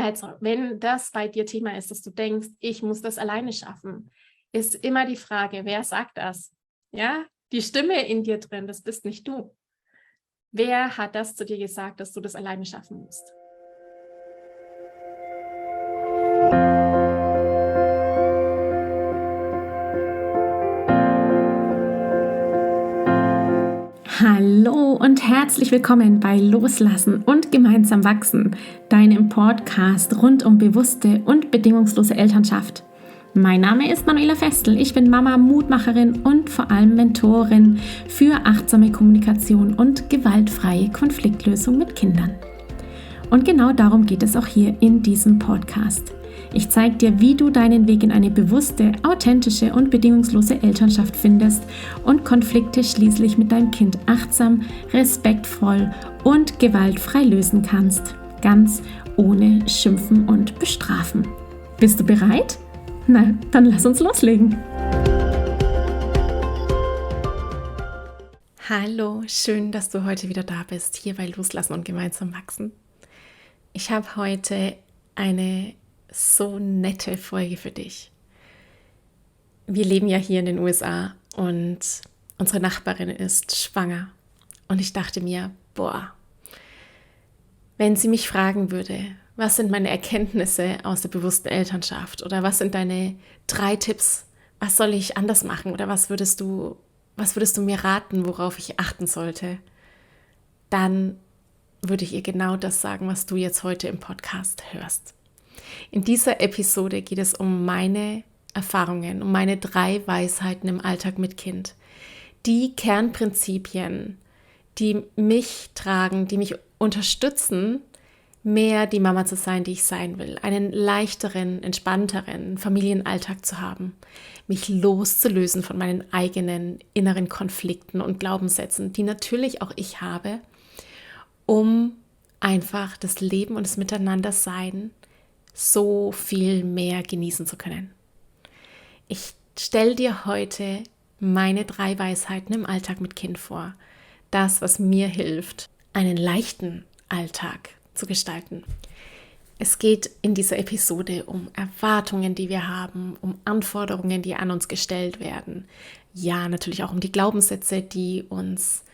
Also, wenn das bei dir Thema ist, dass du denkst, ich muss das alleine schaffen, ist immer die Frage, wer sagt das? Ja, die Stimme in dir drin, das bist nicht du. Wer hat das zu dir gesagt, dass du das alleine schaffen musst? Hallo und herzlich willkommen bei Loslassen und gemeinsam wachsen, deinem Podcast rund um bewusste und bedingungslose Elternschaft. Mein Name ist Manuela Festel, ich bin Mama, Mutmacherin und vor allem Mentorin für achtsame Kommunikation und gewaltfreie Konfliktlösung mit Kindern. Und genau darum geht es auch hier in diesem Podcast. Ich zeige dir, wie du deinen Weg in eine bewusste, authentische und bedingungslose Elternschaft findest und Konflikte schließlich mit deinem Kind achtsam, respektvoll und gewaltfrei lösen kannst. Ganz ohne Schimpfen und Bestrafen. Bist du bereit? Na, dann lass uns loslegen. Hallo, schön, dass du heute wieder da bist, hier bei Loslassen und gemeinsam wachsen. Ich habe heute eine so nette Folge für dich. Wir leben ja hier in den USA und unsere Nachbarin ist schwanger. Und ich dachte mir, wenn sie mich fragen würde, was sind meine Erkenntnisse aus der bewussten Elternschaft oder was sind deine 3 Tipps, was soll ich anders machen oder was würdest du mir raten, worauf ich achten sollte, dann würde ich ihr genau das sagen, was du jetzt heute im Podcast hörst. In dieser Episode geht es um meine Erfahrungen, um meine 3 Weisheiten im Alltag mit Kind. Die Kernprinzipien, die mich tragen, die mich unterstützen, mehr die Mama zu sein, die ich sein will. Einen leichteren, entspannteren Familienalltag zu haben. Mich loszulösen von meinen eigenen inneren Konflikten und Glaubenssätzen, die natürlich auch ich habe, um einfach das Leben und das Miteinandersein so viel mehr genießen zu können. Ich stelle dir heute meine 3 Weisheiten im Alltag mit Kind vor. Das, was mir hilft, einen leichten Alltag zu gestalten. Es geht in dieser Episode um Erwartungen, die wir haben, um Anforderungen, die an uns gestellt werden. Ja, natürlich auch um die Glaubenssätze, die uns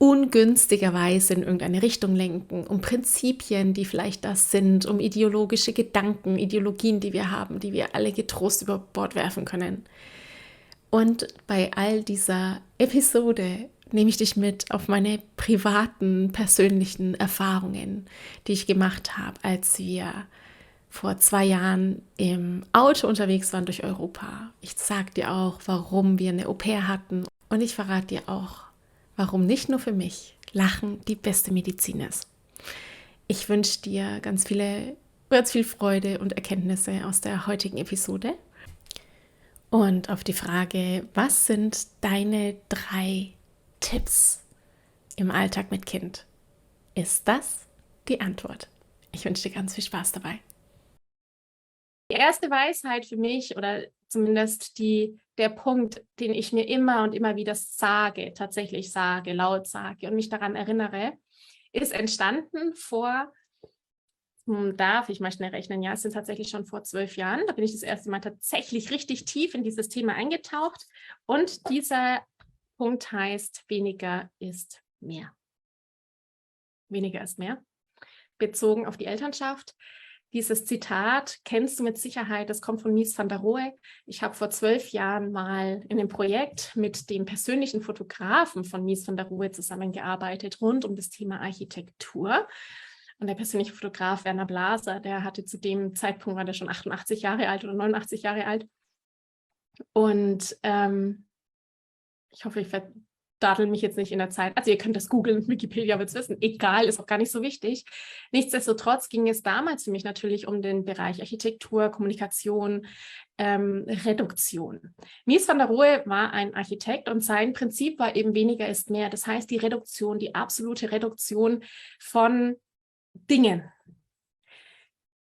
ungünstigerweise in irgendeine Richtung lenken, um Prinzipien, die vielleicht das sind, um ideologische Gedanken, Ideologien, die wir haben, die wir alle getrost über Bord werfen können. Und bei all dieser Episode nehme ich dich mit auf meine privaten, persönlichen Erfahrungen, die ich gemacht habe, als wir vor 2 Jahren im Auto unterwegs waren durch Europa. Ich sage dir auch, warum wir eine Au-pair hatten und ich verrate dir auch, warum nicht nur für mich Lachen die beste Medizin ist. Ich wünsche dir ganz viel Freude und Erkenntnisse aus der heutigen Episode. Und auf die Frage, was sind deine 3 Tipps im Alltag mit Kind, ist das die Antwort. Ich wünsche dir ganz viel Spaß dabei. Die erste Weisheit für mich oder zumindest der Punkt, den ich mir immer und immer wieder tatsächlich sage, laut sage und mich daran erinnere, ist entstanden darf ich mal schnell rechnen, ja, es sind tatsächlich schon vor 12 Jahren, da bin ich das erste Mal tatsächlich richtig tief in dieses Thema eingetaucht und dieser Punkt heißt, weniger ist mehr. Weniger ist mehr, bezogen auf die Elternschaft. Dieses Zitat kennst du mit Sicherheit, das kommt von Mies van der Rohe. Ich habe vor 12 Jahren mal in einem Projekt mit dem persönlichen Fotografen von Mies van der Rohe zusammengearbeitet, rund um das Thema Architektur. Und der persönliche Fotograf Werner Blaser, der hatte zu dem Zeitpunkt, war der schon 88 Jahre alt oder 89 Jahre alt. Und ich hoffe, ich dadel mich jetzt nicht in der Zeit. Also ihr könnt das googeln, Wikipedia wird es wissen. Egal, ist auch gar nicht so wichtig. Nichtsdestotrotz ging es damals für mich natürlich um den Bereich Architektur, Kommunikation, Reduktion. Mies van der Rohe war ein Architekt und sein Prinzip war eben weniger ist mehr. Das heißt, die Reduktion, die absolute Reduktion von Dingen.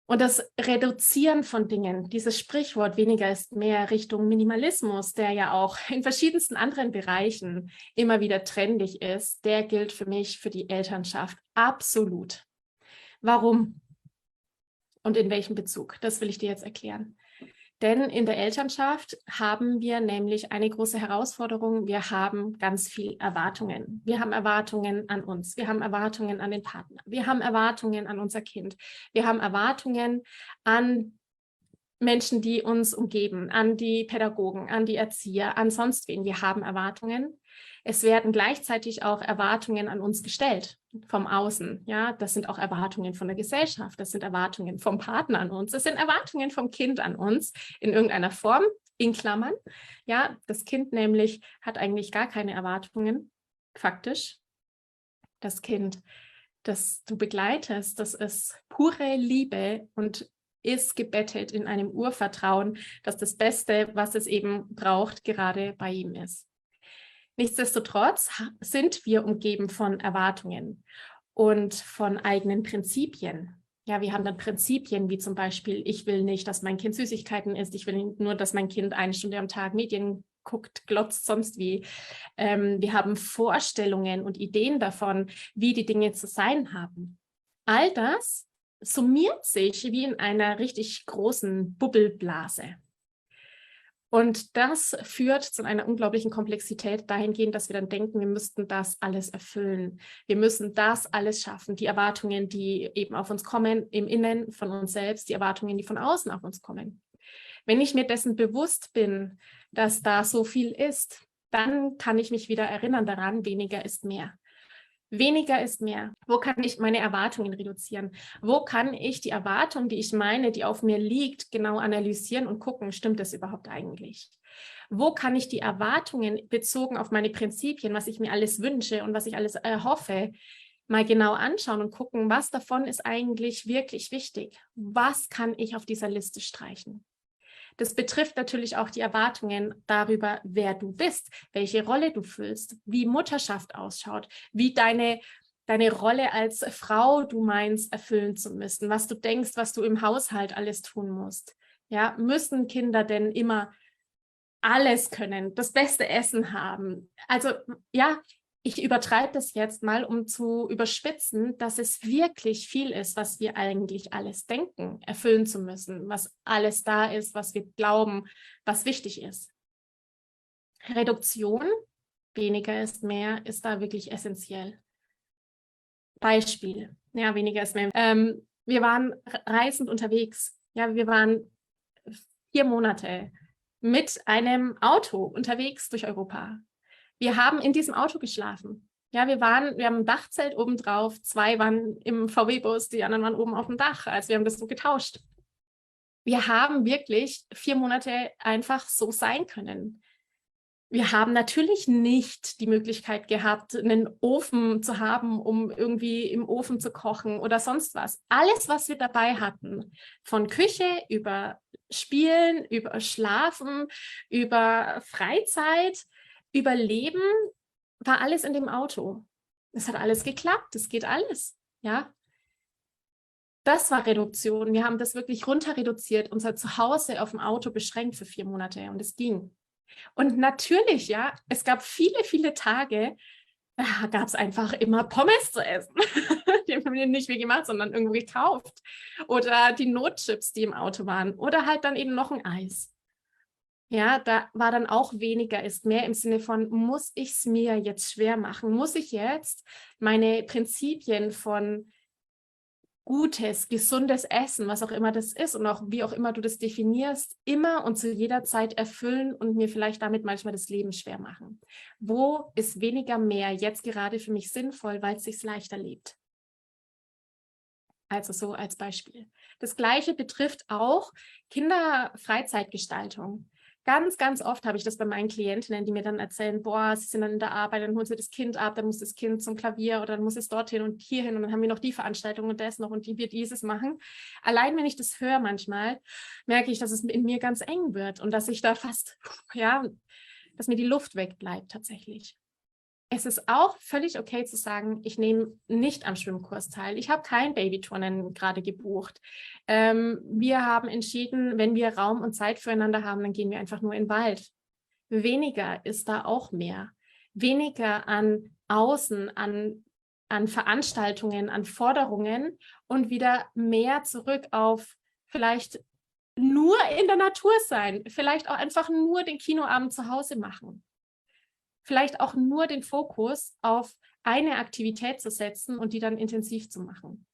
Und das Reduzieren von Dingen, dieses Sprichwort weniger ist mehr Richtung Minimalismus, der ja auch in verschiedensten anderen Bereichen immer wieder trendig ist, der gilt für mich für die Elternschaft absolut. Warum? Und in welchem Bezug? Das will ich dir jetzt erklären. Denn in der Elternschaft haben wir nämlich eine große Herausforderung. Wir haben ganz viel Erwartungen. Wir haben Erwartungen an uns. Wir haben Erwartungen an den Partner. Wir haben Erwartungen an unser Kind. Wir haben Erwartungen an Menschen, die uns umgeben, an die Pädagogen, an die Erzieher, an sonst wen. Wir haben Erwartungen. Es werden gleichzeitig auch Erwartungen an uns gestellt vom Außen. Ja, das sind auch Erwartungen von der Gesellschaft. Das sind Erwartungen vom Partner an uns. Das sind Erwartungen vom Kind an uns in irgendeiner Form, in Klammern. Ja, das Kind nämlich hat eigentlich gar keine Erwartungen, faktisch. Das Kind, das du begleitest, das ist pure Liebe und ist gebettet in einem Urvertrauen, dass das Beste, was es eben braucht, gerade bei ihm ist. Nichtsdestotrotz sind wir umgeben von Erwartungen und von eigenen Prinzipien. Ja, wir haben dann Prinzipien wie zum Beispiel, ich will nicht, dass mein Kind Süßigkeiten isst, ich will nur, dass mein Kind 1 Stunde am Tag Medien guckt, glotzt, sonst wie. Wir haben Vorstellungen und Ideen davon, wie die Dinge zu sein haben. All das summiert sich wie in einer richtig großen Bubbelblase. Und das führt zu einer unglaublichen Komplexität dahingehend, dass wir dann denken, wir müssten das alles erfüllen. Wir müssen das alles schaffen. Die Erwartungen, die eben auf uns kommen, im Innen von uns selbst, die Erwartungen, die von außen auf uns kommen. Wenn ich mir dessen bewusst bin, dass da so viel ist, dann kann ich mich wieder erinnern daran, weniger ist mehr. Weniger ist mehr. Wo kann ich meine Erwartungen reduzieren? Wo kann ich die Erwartung, die ich meine, die auf mir liegt, genau analysieren und gucken, stimmt das überhaupt eigentlich? Wo kann ich die Erwartungen bezogen auf meine Prinzipien, was ich mir alles wünsche und was ich alles erhoffe, mal genau anschauen und gucken, was davon ist eigentlich wirklich wichtig? Was kann ich auf dieser Liste streichen? Das betrifft natürlich auch die Erwartungen darüber, wer du bist, welche Rolle du füllst, wie Mutterschaft ausschaut, wie deine Rolle als Frau du meinst, erfüllen zu müssen, was du denkst, was du im Haushalt alles tun musst. Ja, müssen Kinder denn immer alles können, das beste Essen haben? Also ja, ich übertreibe das jetzt mal, um zu überspitzen, dass es wirklich viel ist, was wir eigentlich alles denken, erfüllen zu müssen, was alles da ist, was wir glauben, was wichtig ist. Reduktion, weniger ist mehr, ist da wirklich essentiell. Beispiel, ja, weniger ist mehr. Wir waren reisend unterwegs. Ja, wir waren 4 Monate mit einem Auto unterwegs durch Europa. Wir haben in diesem Auto geschlafen. Ja, wir haben ein Dachzelt oben drauf, 2 waren im VW-Bus, die anderen waren oben auf dem Dach. Also wir haben das so getauscht. Wir haben wirklich 4 Monate einfach so sein können. Wir haben natürlich nicht die Möglichkeit gehabt, einen Ofen zu haben, um irgendwie im Ofen zu kochen oder sonst was. Alles, was wir dabei hatten, von Küche über Spielen, über Schlafen, über Freizeit, Überleben, war alles in dem Auto. Es hat alles geklappt, es geht alles, ja. Das war Reduktion. Wir haben das wirklich runter reduziert, unser Zuhause auf dem Auto beschränkt für 4 Monate und es ging. Und natürlich, ja, es gab viele, viele Tage, da gab es einfach immer Pommes zu essen. Die haben wir nicht wie gemacht, sondern irgendwo gekauft. Oder die Notchips, die im Auto waren. Oder halt dann eben noch ein Eis. Ja, da war dann auch weniger ist mehr im Sinne von, muss ich es mir jetzt schwer machen? Muss ich jetzt meine Prinzipien von gutes, gesundes Essen, was auch immer das ist und auch wie auch immer du das definierst, immer und zu jeder Zeit erfüllen und mir vielleicht damit manchmal das Leben schwer machen? Wo ist weniger mehr jetzt gerade für mich sinnvoll, weil es sich leichter lebt? Also so als Beispiel. Das Gleiche betrifft auch Kinderfreizeitgestaltung. Ganz, ganz oft habe ich das bei meinen Klientinnen, die mir dann erzählen, boah, sie sind dann in der Arbeit, dann holen sie das Kind ab, dann muss das Kind zum Klavier oder dann muss es dorthin und hierhin und dann haben wir noch die Veranstaltung und das noch und die wird dieses machen. Allein wenn ich das höre manchmal, merke ich, dass es in mir ganz eng wird und dass ich da fast, ja, dass mir die Luft wegbleibt tatsächlich. Es ist auch völlig okay zu sagen, ich nehme nicht am Schwimmkurs teil. Ich habe kein Babyturnen gerade gebucht. Wir haben entschieden, wenn wir Raum und Zeit füreinander haben, dann gehen wir einfach nur in den Wald. Weniger ist da auch mehr. Weniger an Außen, an Veranstaltungen, an Forderungen und wieder mehr zurück auf vielleicht nur in der Natur sein, vielleicht auch einfach nur den Kinoabend zu Hause machen, vielleicht auch nur den Fokus auf eine Aktivität zu setzen und die dann intensiv zu machen.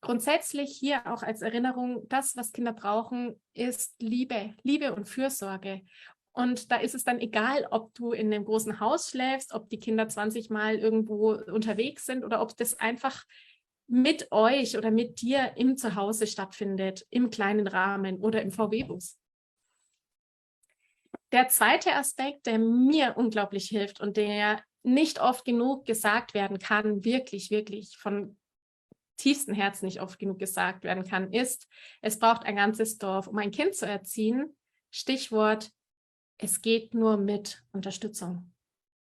Grundsätzlich hier auch als Erinnerung, das, was Kinder brauchen, ist Liebe, Liebe und Fürsorge. Und da ist es dann egal, ob du in einem großen Haus schläfst, ob die Kinder 20 Mal irgendwo unterwegs sind oder ob das einfach mit euch oder mit dir im Zuhause stattfindet, im kleinen Rahmen oder im VW-Bus. Der zweite Aspekt, der mir unglaublich hilft und der nicht oft genug gesagt werden kann, wirklich, wirklich von tiefstem Herzen nicht oft genug gesagt werden kann, ist, es braucht ein ganzes Dorf, um ein Kind zu erziehen. Stichwort, es geht nur mit Unterstützung.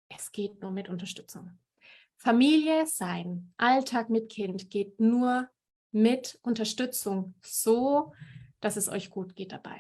Es geht nur mit Unterstützung. Familie sein, Alltag mit Kind geht nur mit Unterstützung, so dass es euch gut geht dabei.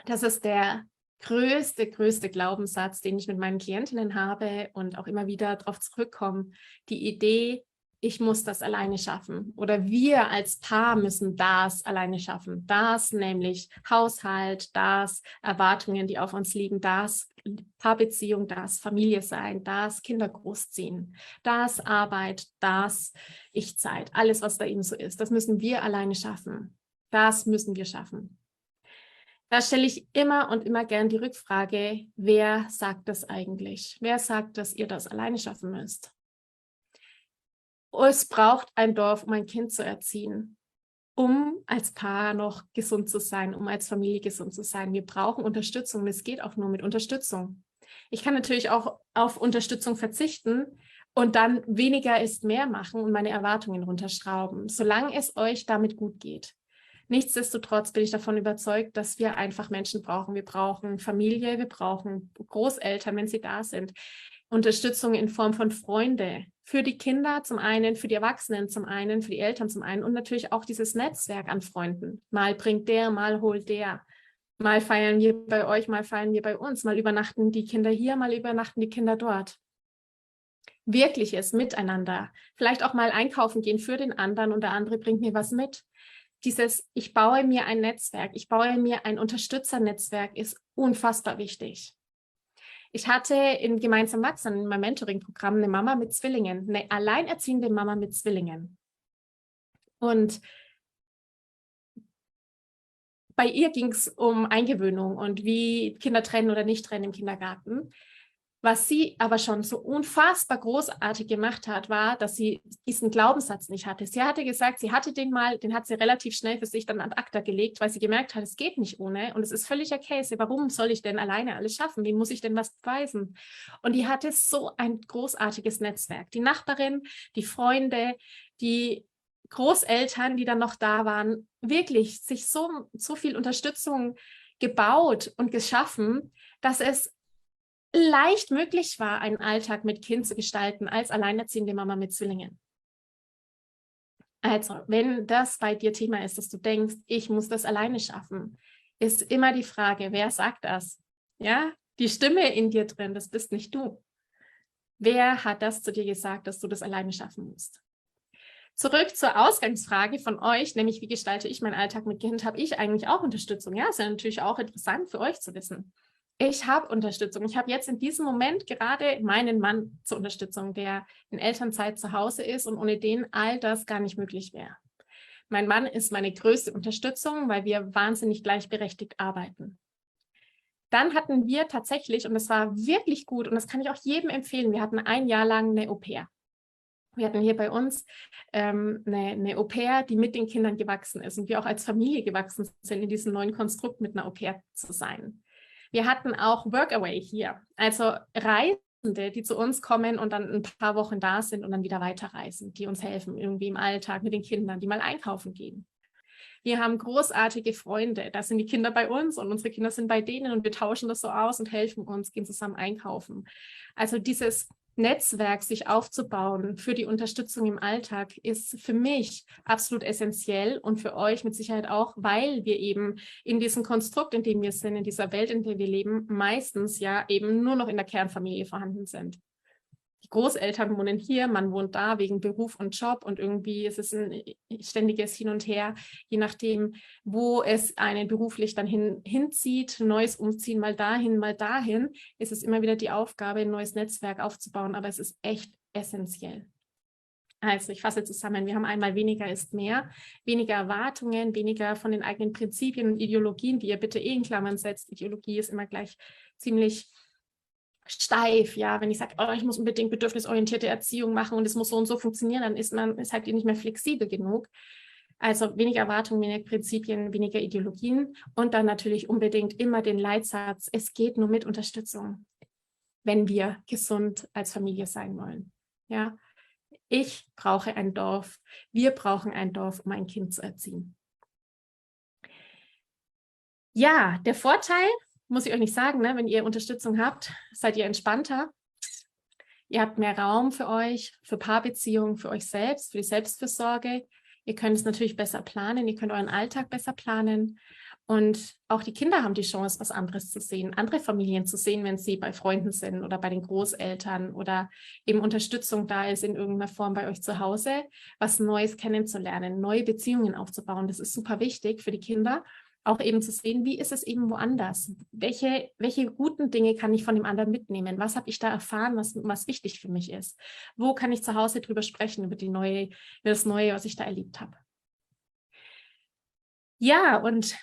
Das ist der größte Glaubenssatz, den ich mit meinen Klientinnen habe und auch immer wieder darauf zurückkomme. Die Idee, ich muss das alleine schaffen oder wir als Paar müssen das alleine schaffen. Das nämlich Haushalt, das Erwartungen, die auf uns liegen, das Paarbeziehung, das Familie sein, das Kinder großziehen, das Arbeit, das Ich-Zeit, alles, was da eben so ist. Das müssen wir alleine schaffen. Das müssen wir schaffen. Da stelle ich immer und immer gern die Rückfrage, wer sagt das eigentlich? Wer sagt, dass ihr das alleine schaffen müsst? Es braucht ein Dorf, um ein Kind zu erziehen, um als Paar noch gesund zu sein, um als Familie gesund zu sein. Wir brauchen Unterstützung und es geht auch nur mit Unterstützung. Ich kann natürlich auch auf Unterstützung verzichten und dann weniger ist mehr machen und meine Erwartungen runterschrauben, solange es euch damit gut geht. Nichtsdestotrotz bin ich davon überzeugt, dass wir einfach Menschen brauchen. Wir brauchen Familie, wir brauchen Großeltern, wenn sie da sind. Unterstützung in Form von Freunde für die Kinder zum einen, für die Erwachsenen zum einen, für die Eltern zum einen und natürlich auch dieses Netzwerk an Freunden. Mal bringt der, mal holt der. Mal feiern wir bei euch, mal feiern wir bei uns. Mal übernachten die Kinder hier, mal übernachten die Kinder dort. Wirkliches Miteinander. Vielleicht auch mal einkaufen gehen für den anderen und der andere bringt mir was mit. Dieses, ich baue mir ein Netzwerk, ich baue mir ein Unterstützernetzwerk, ist unfassbar wichtig. Ich hatte in Gemeinsam Wachsen, in meinem Mentoring-Programm, eine Mama mit Zwillingen, eine alleinerziehende Mama mit Zwillingen. Und bei ihr ging es um Eingewöhnung und wie Kinder trennen oder nicht trennen im Kindergarten. Was sie aber schon so unfassbar großartig gemacht hat, war, dass sie diesen Glaubenssatz nicht hatte. Sie hatte gesagt, sie hatte den hat sie relativ schnell für sich dann ad acta gelegt, weil sie gemerkt hat, es geht nicht ohne und es ist völliger Käse. Warum soll ich denn alleine alles schaffen? Wie muss ich denn was beweisen? Und die hatte so ein großartiges Netzwerk. Die Nachbarin, die Freunde, die Großeltern, die dann noch da waren, wirklich sich so viel Unterstützung gebaut und geschaffen, dass es leicht möglich war, einen Alltag mit Kind zu gestalten als alleinerziehende Mama mit Zwillingen. Also, wenn das bei dir Thema ist, dass du denkst, ich muss das alleine schaffen, ist immer die Frage, wer sagt das? Ja, die Stimme in dir drin, das bist nicht du. Wer hat das zu dir gesagt, dass du das alleine schaffen musst? Zurück zur Ausgangsfrage von euch, nämlich wie gestalte ich meinen Alltag mit Kind? Habe ich eigentlich auch Unterstützung? Ja, ist ja natürlich auch interessant für euch zu wissen. Ich habe Unterstützung. Ich habe jetzt in diesem Moment gerade meinen Mann zur Unterstützung, der in Elternzeit zu Hause ist und ohne den all das gar nicht möglich wäre. Mein Mann ist meine größte Unterstützung, weil wir wahnsinnig gleichberechtigt arbeiten. Dann hatten wir tatsächlich, und das war wirklich gut, und das kann ich auch jedem empfehlen, wir hatten ein Jahr lang eine Au-pair. Wir hatten hier bei uns eine Au-pair, die mit den Kindern gewachsen ist und wir auch als Familie gewachsen sind, in diesem neuen Konstrukt mit einer Au-pair zu sein. Wir hatten auch Workaway hier, also Reisende, die zu uns kommen und dann ein paar Wochen da sind und dann wieder weiterreisen, die uns helfen irgendwie im Alltag mit den Kindern, die mal einkaufen gehen. Wir haben großartige Freunde, da sind die Kinder bei uns und unsere Kinder sind bei denen und wir tauschen das so aus und helfen uns, gehen zusammen einkaufen. Also dieses Netzwerk sich aufzubauen für die Unterstützung im Alltag ist für mich absolut essentiell und für euch mit Sicherheit auch, weil wir eben in diesem Konstrukt, in dem wir sind, in dieser Welt, in der wir leben, meistens ja eben nur noch in der Kernfamilie vorhanden sind. die Großeltern wohnen hier, man wohnt da wegen Beruf und Job und irgendwie ist es ein ständiges Hin und Her, je nachdem, wo es einen beruflich dann hinzieht, neues Umziehen, mal dahin, ist es immer wieder die Aufgabe, ein neues Netzwerk aufzubauen, aber es ist echt essentiell. Also ich fasse zusammen, wir haben einmal weniger ist mehr, weniger Erwartungen, weniger von den eigenen Prinzipien und Ideologien, die ihr bitte in Klammern setzt. Ideologie ist immer gleich ziemlich steif, ja, wenn ich sage, oh, ich muss unbedingt bedürfnisorientierte Erziehung machen und es muss so und so funktionieren, dann ist halt nicht mehr flexibel genug. Also weniger Erwartungen, weniger Prinzipien, weniger Ideologien und dann natürlich unbedingt immer den Leitsatz, es geht nur mit Unterstützung, wenn wir gesund als Familie sein wollen. Ja, ich brauche ein Dorf, wir brauchen ein Dorf, um ein Kind zu erziehen. Ja, der Vorteil, muss ich euch nicht sagen, ne? Wenn ihr Unterstützung habt, seid ihr entspannter. Ihr habt mehr Raum für euch, für Paarbeziehungen, für euch selbst, für die Selbstfürsorge. Ihr könnt es natürlich besser planen, ihr könnt euren Alltag besser planen. Und auch die Kinder haben die Chance, was anderes zu sehen, andere Familien zu sehen, wenn sie bei Freunden sind oder bei den Großeltern oder eben Unterstützung da ist in irgendeiner Form bei euch zu Hause, was Neues kennenzulernen, neue Beziehungen aufzubauen. Das ist super wichtig für die Kinder, auch eben zu sehen, wie ist es eben woanders? Welche guten Dinge kann ich von dem anderen mitnehmen? Was habe ich da erfahren, was wichtig für mich ist? Wo kann ich zu Hause drüber sprechen, über das Neue, was ich da erlebt habe? Ja, und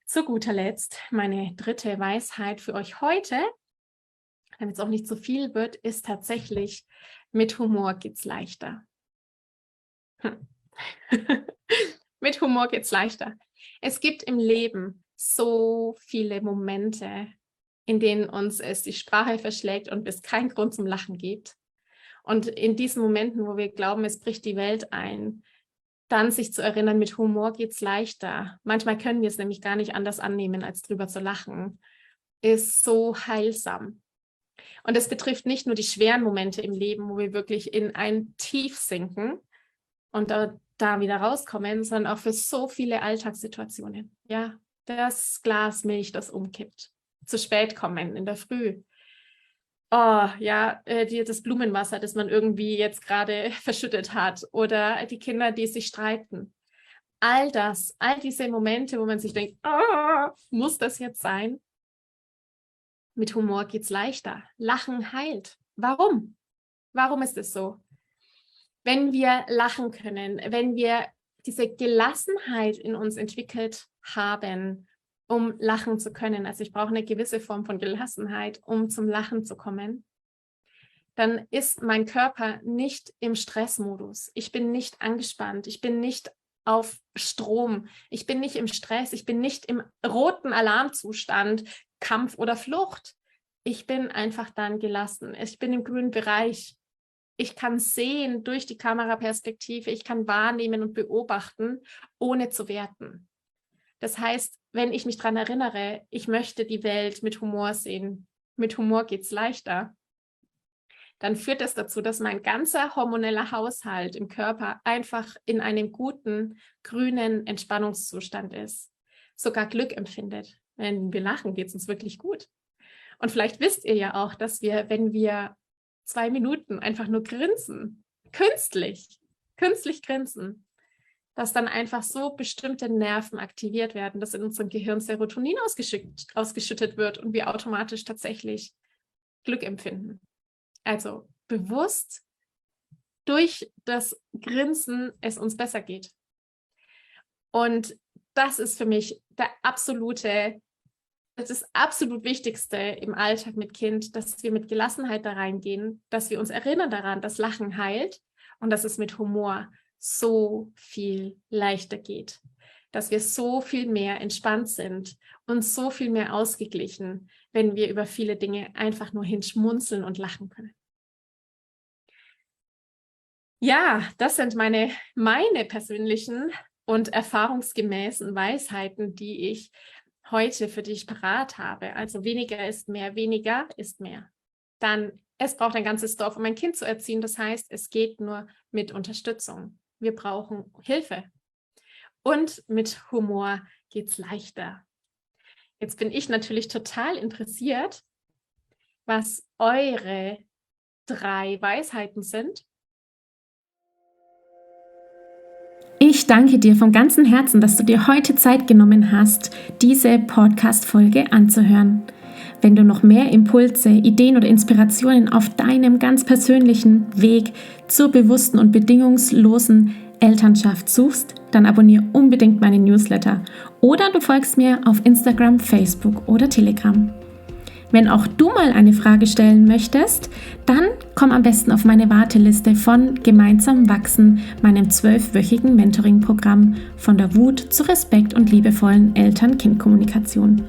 zu guter Letzt, meine dritte Weisheit für euch heute, damit es auch nicht zu viel wird, ist tatsächlich, mit Humor geht's leichter. Mit Humor geht's leichter. Es gibt im Leben so viele Momente, in denen uns es die Sprache verschlägt und es keinen Grund zum Lachen gibt. Und in diesen Momenten, wo wir glauben, es bricht die Welt ein, dann sich zu erinnern, mit Humor geht's leichter. Manchmal können wir es nämlich gar nicht anders annehmen, als drüber zu lachen. Ist so heilsam. Und es betrifft nicht nur die schweren Momente im Leben, wo wir wirklich in ein Tief sinken und da wieder rauskommen, sondern auch für so viele Alltagssituationen. Ja, das Glas Milch, das umkippt. Zu spät kommen in der Früh. Oh, ja, das Blumenwasser, das man irgendwie jetzt gerade verschüttet hat oder die Kinder, die sich streiten. All diese Momente, wo man sich denkt, oh, muss das jetzt sein? Mit Humor geht's leichter. Lachen heilt. Warum? Warum ist es so? Wenn wir lachen können, wenn wir diese Gelassenheit in uns entwickelt haben, um lachen zu können, also ich brauche eine gewisse Form von Gelassenheit, um zum Lachen zu kommen, dann ist mein Körper nicht im Stressmodus. Ich bin nicht angespannt, ich bin nicht auf Strom, ich bin nicht im Stress, ich bin nicht im roten Alarmzustand, Kampf oder Flucht. Ich bin einfach dann gelassen. Ich bin im grünen Bereich. Ich kann sehen durch die Kameraperspektive, ich kann wahrnehmen und beobachten, ohne zu werten. Das heißt, wenn ich mich daran erinnere, ich möchte die Welt mit Humor sehen, mit Humor geht es leichter, dann führt das dazu, dass mein ganzer hormoneller Haushalt im Körper einfach in einem guten, grünen Entspannungszustand ist, sogar Glück empfindet. Wenn wir lachen, geht es uns wirklich gut. Und vielleicht wisst ihr ja auch, dass wir, wenn wir 2 Minuten einfach nur grinsen, künstlich grinsen, dass dann einfach so bestimmte Nerven aktiviert werden, dass in unserem Gehirn Serotonin ausgeschüttet wird und wir automatisch tatsächlich Glück empfinden. Also bewusst durch das Grinsen es uns besser geht. Und das ist für mich das absolut Wichtigste im Alltag mit Kind, dass wir mit Gelassenheit da reingehen, dass wir uns erinnern daran, dass Lachen heilt und dass es mit Humor so viel leichter geht, dass wir so viel mehr entspannt sind und so viel mehr ausgeglichen, wenn wir über viele Dinge einfach nur hinschmunzeln und lachen können. Ja, das sind meine persönlichen und erfahrungsgemäßen Weisheiten, die ich heute für dich parat habe. Also weniger ist mehr. Dann, es braucht ein ganzes Dorf, um ein Kind zu erziehen. Das heißt, es geht nur mit Unterstützung. Wir brauchen Hilfe. Und mit Humor geht es leichter. Jetzt bin ich natürlich total interessiert, was eure 3 Weisheiten sind? Ich danke dir von ganzem Herzen, dass du dir heute Zeit genommen hast, diese Podcast-Folge anzuhören. Wenn du noch mehr Impulse, Ideen oder Inspirationen auf deinem ganz persönlichen Weg zur bewussten und bedingungslosen Elternschaft suchst, dann abonniere unbedingt meinen Newsletter oder du folgst mir auf Instagram, Facebook oder Telegram. Wenn auch du mal eine Frage stellen möchtest, dann komm am besten auf meine Warteliste von Gemeinsam wachsen, meinem 12-wöchigen Mentoring-Programm von der Wut zu Respekt und liebevollen Eltern-Kind-Kommunikation.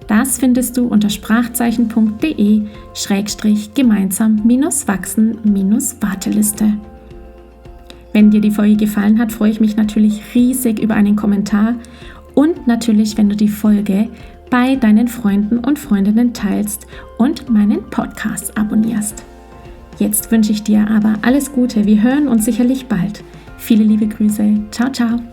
Das findest du unter sprachzeichen.de/gemeinsam-wachsen-Warteliste. Wenn dir die Folge gefallen hat, freue ich mich natürlich riesig über einen Kommentar und natürlich, wenn du die Folge bei deinen Freunden und Freundinnen teilst und meinen Podcast abonnierst. Jetzt wünsche ich dir aber alles Gute. Wir hören uns sicherlich bald. Viele liebe Grüße. Ciao, ciao.